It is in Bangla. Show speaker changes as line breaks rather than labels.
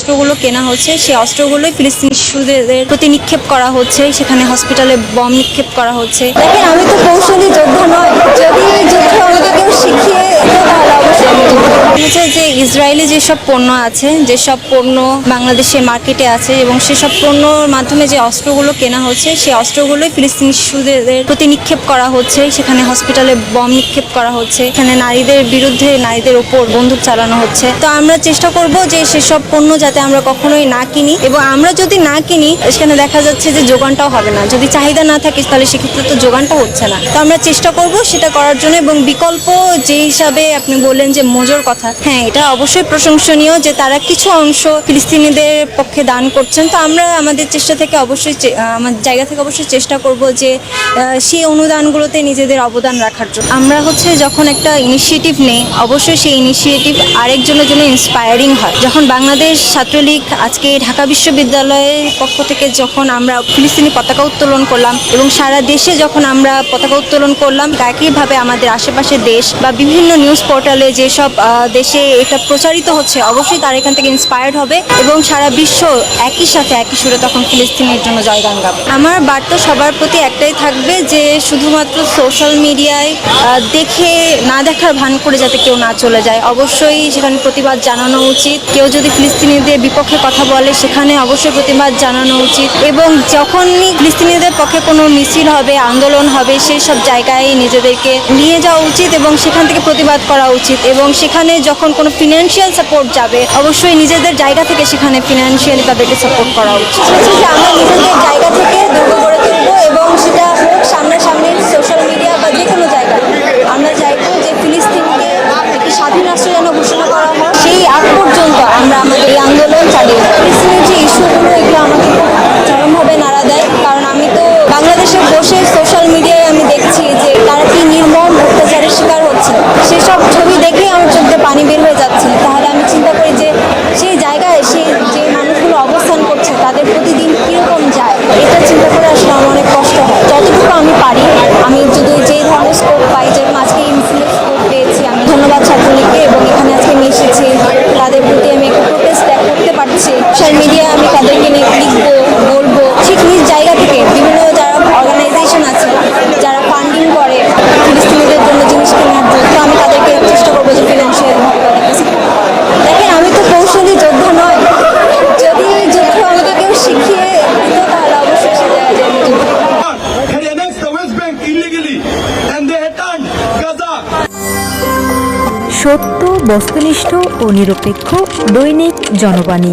অস্ত্রগুলো কেনা হচ্ছে সেই অস্ত্রগুলোই ফিলিস্তিনি শিশুদের প্রতি নিক্ষেপ করা হচ্ছে, সেখানে হসপিটালে বম নিক্ষেপ করা হচ্ছে।
দেখেন, আমি তো কৌশলী যোদ্ধা নয়, যদি যুদ্ধ আমাকে কেউ শিখিয়ে দিত তাহলে অবশ্যই আমি যুদ্ধ করব।
হচ্ছে যে ইসরায়েলি যেসব পণ্য আছে, যেসব পণ্য বাংলাদেশে মার্কেটে আছে এবং সেসব পণ্যর মাধ্যমে যে অস্ত্রগুলো কেনা হচ্ছে সেই অস্ত্রগুলোই ফিলিস্তিনি শিশুদের প্রতি নিক্ষেপ করা হচ্ছে, সেখানে হসপিটালে বম নিক্ষেপ করা হচ্ছে, এখানে নারীদের বিরুদ্ধে নারীদের ওপর বন্দুক চালানো হচ্ছে। তো আমরা চেষ্টা করব যে সেসব পণ্য যাতে আমরা কখনোই না কিনি, এবং আমরা যদি না কিনি সেখানে দেখা যাচ্ছে যে যোগানটাও হবে না। যদি চাহিদা না থাকে তাহলে সেক্ষেত্রে তো যোগানটা হচ্ছে না। তো আমরা চেষ্টা করব সেটা করার জন্য, এবং বিকল্প যে হিসাবে আপনি বললেন যে মজুর কথা, হ্যাঁ এটা অবশ্যই প্রশংসনীয় যে তারা কিছু অংশ ফিলিস্তিনিদের পক্ষে দান করছেন। তো আমরা আমাদের চেষ্টা থেকে অবশ্যই আমার জায়গা থেকে অবশ্যই চেষ্টা করব যে সেই অনুদানগুলোতে নিজেদের অবদান রাখার জন্য। আমরা হচ্ছে যখন একটা ইনিশিয়েটিভ নেই, অবশ্যই সেই ইনিশিয়েটিভ আরেকজনের জন্য ইন্সপায়ারিং হয়। যখন বাংলাদেশ ছাত্রলীগ আজকে ঢাকা বিশ্ববিদ্যালয়ের পক্ষ থেকে যখন আমরা ফিলিস্তিনি পতাকা উত্তোলন করলাম এবং সারা দেশে যখন আমরা পতাকা উত্তোলন করলাম, একইভাবে আমাদের আশেপাশের দেশ বা বিভিন্ন নিউজ পোর্টালে যেসব দেশে এটা প্রচারিত হচ্ছে, অবশ্যই তারা এখান থেকে ইন্সপায়ার্ড হবে এবং সারা বিশ্ব একই সাথে একই সুরে তখন ফিলিস্তিনের জন্য জয়গান গাবে। আমার বার্তা সবার প্রতি একটাই থাকবে যে শুধুমাত্র সোশ্যাল মিডিয়ায় দেখে না দেখার ভান করে যাতে কেউ না চলে যায়। অবশ্যই সেখানে প্রতিবাদ জানানো উচিত। কেউ যদি ফিলিস্তিনিদের বিপক্ষে কথা বলে সেখানে অবশ্যই প্রতিবাদ জানানো উচিত, এবং যখনই ফিলিস্তিনিদের পক্ষে কোনো মিছিল হবে, আন্দোলন হবে, সেই সব জায়গায় নিজেদেরকে নিয়ে যাওয়া উচিত এবং সেখান থেকে প্রতিবাদ করা উচিত। এবং সেখানে যখন কোনো ফিনান্সিয়াল সাপোর্ট যাবে, অবশ্যই নিজেদের জায়গা থেকে সেখানে ফিনান্সিয়ালি তাদেরকে সাপোর্ট করা উচিত।
যে আমরা নিজেদের জায়গা থেকে দুর্গ করে তুলবো, এবং সেটা হোক সামনাসামনি সোশ্যাল মিডিয়া বা যে কোনো জায়গায়। আমরা চাইবো যে ফিলিস্তিনকে একটি স্বাধীন রাষ্ট্র যেন ঘোষণা করা হয়, সেই আগ পর্যন্ত আমরা আমাদের এই আন্দোলন চালিয়ে যাব। ফিলিস্তিনের যে ইস্যুগুলো, এগুলো আমাকে খুব চরমভাবে নাড়া দেয়, কারণ আমি তো বাংলাদেশে বসে সোশ্যাল মিডিয়ায় আমি দেখছি যে তারা কি নির্মম অত্যাচারের শিকার হচ্ছে। সেসব ছবি দেখেই আমার চোখে পানি বের হয়ে যাচ্ছে। তাহলে আমি চিন্তা করি যে সেই জায়গায় যে মানুষগুলো অবস্থান করছে তাদের প্রতিদিন কীরকম যায়, এটা চিন্তা করে আসলে আমার অনেক কষ্ট হয়। যতটুকু আমি পারি, আমি যদি যে ধরনের স্কোপ পাই, যেরকম আজকে ইনফ্লুয়েন্স স্কোপ পেয়েছি, আমি ধন্যবাদ ছাত্রলীগকে, এবং এখানে আজকে আমি এসেছি, তাদের প্রতি আমি একটা প্রোটেস্ট করতে পারছি। সোশ্যাল মিডিয়ায় আমি তাদেরকে নিয়ে লিখবো, বলবো, ঠিক নিজ জায়গা থেকে বিভিন্ন যারা অর্গানাইজেশন আছে যারা ফান্ডিং করে ফিলিস্তিনিদের জন্য জিনিস কেনার জন্য, তো আমি তাদেরকে চেষ্টা করবো যে ফিনান্সিয়াল ভাবে তাদেরকে সাপোর্ট করা। দেখেন, আমি তো কৌশলী যোদ্ধা নয়, যদি যুদ্ধ আমাকে কেউ শিখিয়ে দিত তাহলে অবশ্যই সে জায়গায় যেয়ে আমি যুদ্ধ করব।
সত্য, বস্তুনিষ্ঠ ও নিরপেক্ষ দৈনিক জনবাণী।